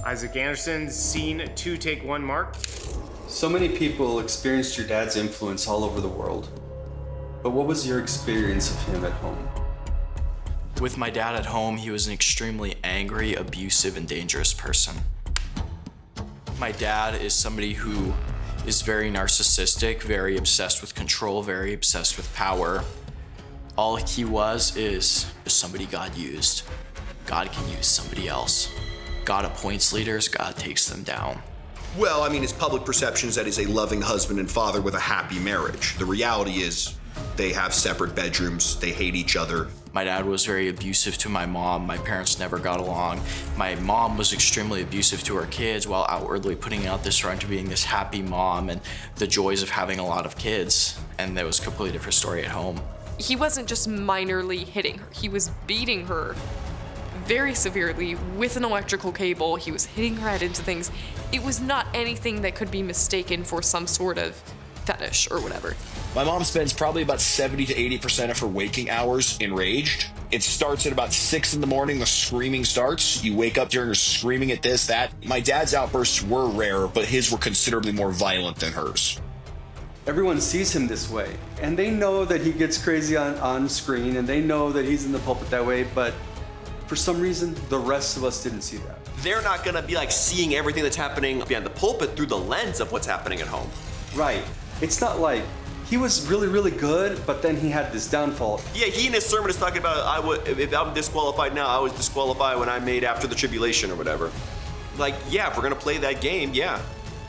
Isaac Anderson, scene 2, take 1, Mark. So many people experienced your dad's influence all over the world. But what was your experience of him at home? With my dad at home, he was an extremely angry, abusive, and dangerous person. My dad is somebody who is very narcissistic, very obsessed with control, very obsessed with power. All he was is somebody God used. God can use somebody else. God appoints leaders, God takes them down. Well, I mean, his public perception is that he's a loving husband and father with a happy marriage. The reality is they have separate bedrooms, they hate each other. My dad was very abusive to my mom. My parents never got along. My mom was extremely abusive to her kids while outwardly putting out this front of being this happy mom and the joys of having a lot of kids. And that was a completely different story at home. He wasn't just minorly hitting her, he was beating her very severely with an electrical cable. He was hitting her head into things. It was not anything that could be mistaken for some sort of fetish or whatever. My mom spends probably about 70 to 80% of her waking hours enraged. It starts at about 6 in the morning, the screaming starts. You wake up during her screaming at this, that. My dad's outbursts were rare, but his were considerably more violent than hers. Everyone sees him this way, and they know that he gets crazy on screen, and they know that he's in the pulpit that way, but for some reason, the rest of us didn't see that. They're not gonna be like seeing everything that's happening behind the pulpit through the lens of what's happening at home. Right. It's not like he was really, really good, but then he had this downfall. Yeah, he in his sermon is talking about if I'm disqualified now, I was disqualified when I made after the tribulation or whatever. Like, yeah, if we're gonna play that game, yeah.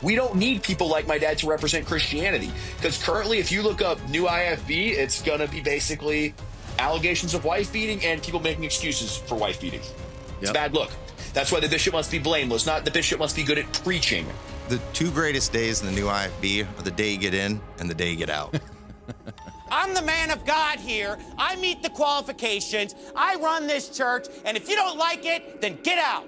We don't need people like my dad to represent Christianity, because currently, if you look up new IFB, it's gonna be basically allegations of wife beating and people making excuses for wife beating. It's a bad look. That's why the bishop must be blameless, not the bishop must be good at preaching. The two greatest days in the new IFB are the day you get in and the day you get out. I'm the man of God here. I meet the qualifications. I run this church, and if you don't like it, then get out.